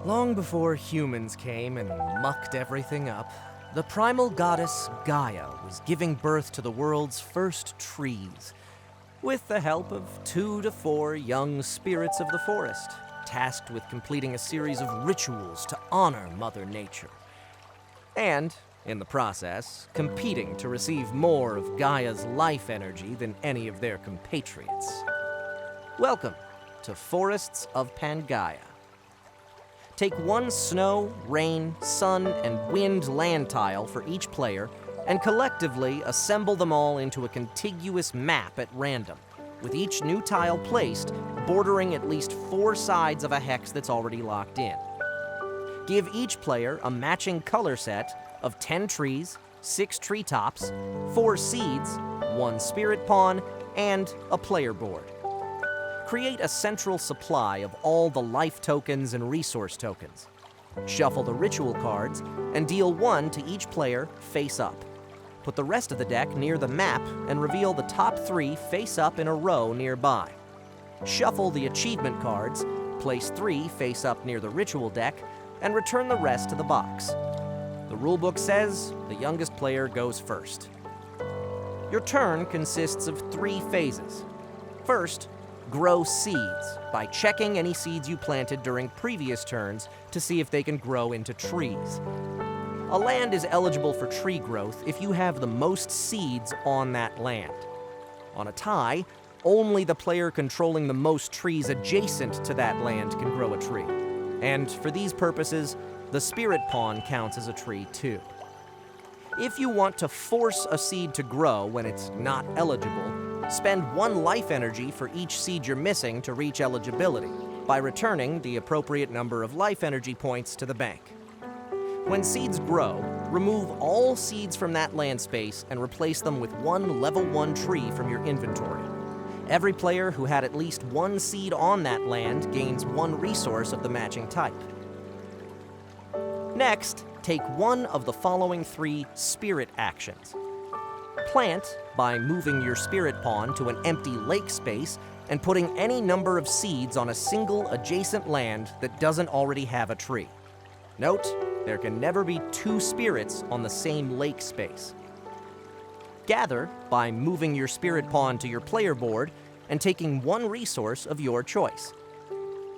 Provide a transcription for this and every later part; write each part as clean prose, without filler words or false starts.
Long before humans came and mucked everything up, the primal goddess Gaia was giving birth to the world's first trees, with the help of 2 to 4 young spirits of the forest, tasked with completing a series of rituals to honor Mother Nature. And, in the process, competing to receive more of Gaia's life energy than any of their compatriots. Welcome to Forests of Pangaia. Take 1 snow, rain, sun, and wind land tile for each player and collectively assemble them all into a contiguous map at random, with each new tile placed bordering at least 4 sides of a hex that's already locked in. Give each player a matching color set of 10 trees, 6 treetops, 4 seeds, 1 spirit pawn, and a player board. Create a central supply of all the life tokens and resource tokens. Shuffle the ritual cards and deal 1 to each player face up. Put the rest of the deck near the map and reveal the top 3 face up in a row nearby. Shuffle the achievement cards, place 3 face up near the ritual deck, and return the rest to the box. The rulebook says the youngest player goes first. Your turn consists of 3 phases. First, grow seeds by checking any seeds you planted during previous turns to see if they can grow into trees. A land is eligible for tree growth if you have the most seeds on that land. On a tie, only the player controlling the most trees adjacent to that land can grow a tree. And for these purposes, the spirit pawn counts as a tree too. If you want to force a seed to grow when it's not eligible, spend 1 life energy for each seed you're missing to reach eligibility by returning the appropriate number of life energy points to the bank. When seeds grow, remove all seeds from that land space and replace them with 1 level 1 tree from your inventory. Every player who had at least 1 seed on that land gains 1 resource of the matching type. Next, take 1 of the following 3 spirit actions. Plant by moving your spirit pawn to an empty lake space and putting any number of seeds on a single adjacent land that doesn't already have a tree. Note, there can never be 2 spirits on the same lake space. Gather by moving your spirit pawn to your player board and taking 1 resource of your choice.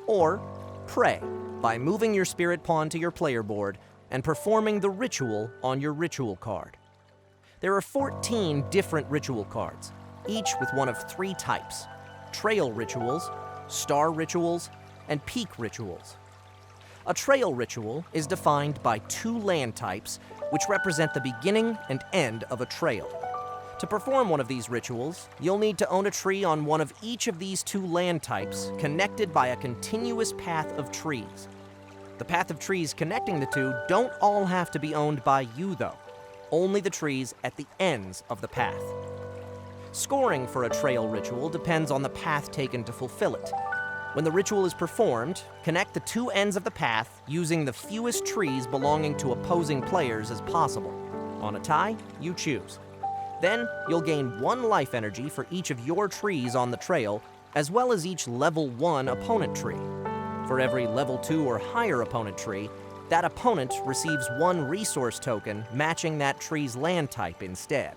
Or pray by moving your spirit pawn to your player board and performing the ritual on your ritual card. There are 14 different ritual cards, each with one of 3 types: trail rituals, star rituals, and peak rituals. A trail ritual is defined by 2 land types, which represent the beginning and end of a trail. To perform one of these rituals, you'll need to own a tree on one of each of these 2 land types, connected by a continuous path of trees. The path of trees connecting the 2 don't all have to be owned by you, though. Only the trees at the ends of the path. Scoring for a trail ritual depends on the path taken to fulfill it. When the ritual is performed, connect the 2 ends of the path using the fewest trees belonging to opposing players as possible. On a tie, you choose. Then, you'll gain 1 life energy for each of your trees on the trail, as well as each level 1 opponent tree. For every level 2 or higher opponent tree, that opponent receives 1 resource token matching that tree's land type instead.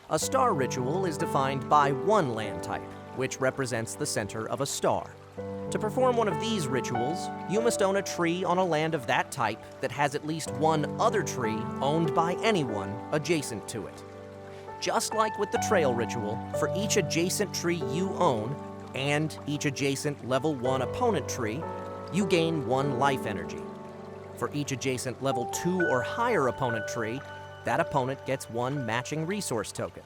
A star ritual is defined by 1 land type, which represents the center of a star. To perform one of these rituals, you must own a tree on a land of that type that has at least 1 other tree owned by anyone adjacent to it. Just like with the trail ritual, for each adjacent tree you own and each adjacent level 1 opponent tree, you gain 1 life energy. For each adjacent level 2 or higher opponent tree, that opponent gets 1 matching resource token.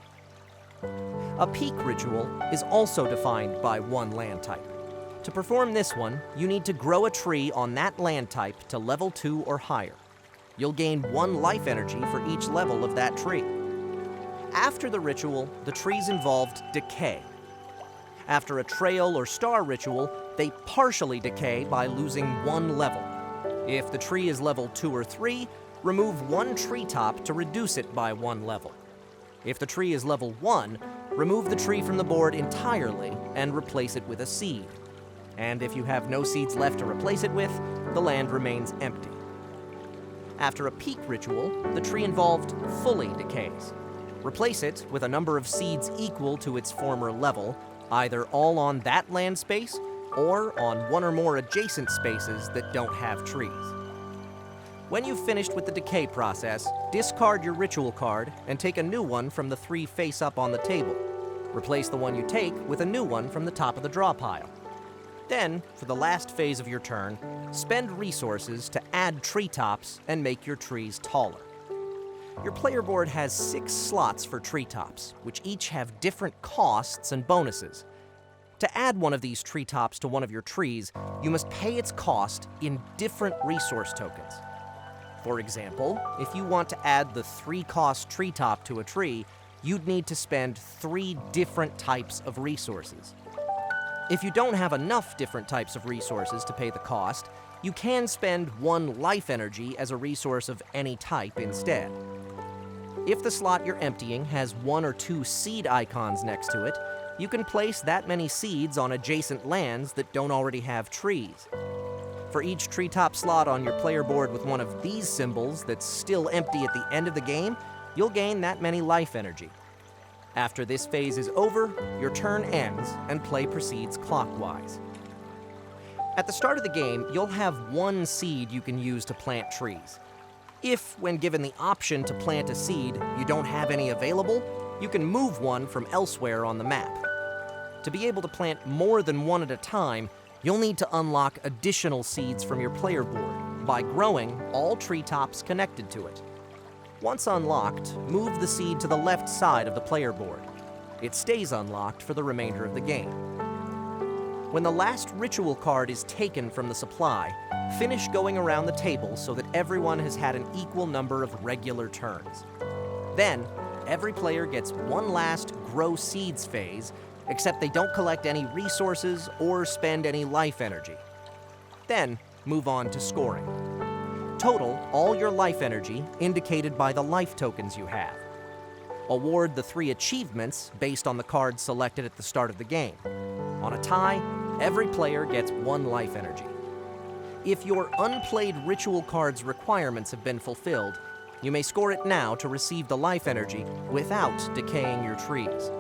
A peak ritual is also defined by 1 land type. To perform this one, you need to grow a tree on that land type to level 2 or higher. You'll gain 1 life energy for each level of that tree. After the ritual, the trees involved decay. After a trail or star ritual, they partially decay by losing 1 level. If the tree is level 2 or 3, remove 1 treetop to reduce it by 1 level. If the tree is level 1, remove the tree from the board entirely and replace it with a seed. And if you have no seeds left to replace it with, the land remains empty. After a peak ritual, the tree involved fully decays. Replace it with a number of seeds equal to its former level, either all on that land space or on one or more adjacent spaces that don't have trees. When you've finished with the decay process, discard your ritual card and take a new one from the 3 face-up on the table. Replace the one you take with a new one from the top of the draw pile. Then, for the last phase of your turn, spend resources to add treetops and make your trees taller. Your player board has 6 slots for treetops, which each have different costs and bonuses. To add one of these treetops to one of your trees, you must pay its cost in different resource tokens. For example, if you want to add the 3-cost treetop to a tree, you'd need to spend 3 different types of resources. If you don't have enough different types of resources to pay the cost, you can spend 1 life energy as a resource of any type instead. If the slot you're emptying has 1 or 2 seed icons next to it, you can place that many seeds on adjacent lands that don't already have trees. For each treetop slot on your player board with one of these symbols that's still empty at the end of the game, you'll gain that many life energy. After this phase is over, your turn ends and play proceeds clockwise. At the start of the game, you'll have 1 seed you can use to plant trees. If, when given the option to plant a seed, you don't have any available, you can move one from elsewhere on the map. To be able to plant more than one at a time, you'll need to unlock additional seeds from your player board by growing all treetops connected to it. Once unlocked, move the seed to the left side of the player board. It stays unlocked for the remainder of the game. When the last ritual card is taken from the supply, finish going around the table so that everyone has had an equal number of regular turns. Then, every player gets one last grow seeds phase, except they don't collect any resources or spend any life energy. Then, move on to scoring. Total all your life energy indicated by the life tokens you have. Award the 3 achievements based on the cards selected at the start of the game. On a tie, every player gets 1 life energy. If your unplayed ritual card's requirements have been fulfilled, you may score it now to receive the life energy without decaying your trees.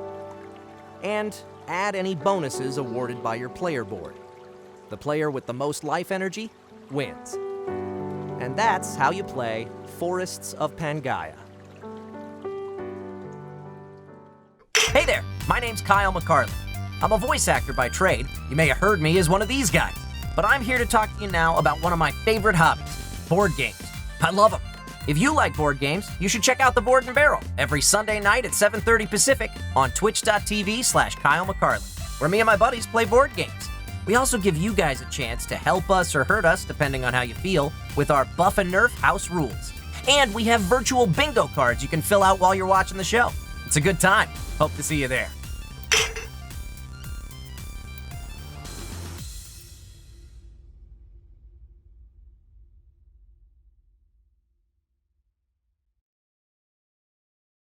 And add any bonuses awarded by your player board. The player with the most life energy wins. And that's how you play Forests of Pangaia. Hey there, my name's Kyle McCarthy. I'm a voice actor by trade. You may have heard me as one of these guys. But I'm here to talk to you now about one of my favorite hobbies, board games. I love them. If you like board games, you should check out The Board and Barrel every Sunday night at 7:30 Pacific on twitch.tv/Kyle McCarthy, where me and my buddies play board games. We also give you guys a chance to help us or hurt us, depending on how you feel, with our Buff and Nerf house rules. And we have virtual bingo cards you can fill out while you're watching the show. It's a good time. Hope to see you there.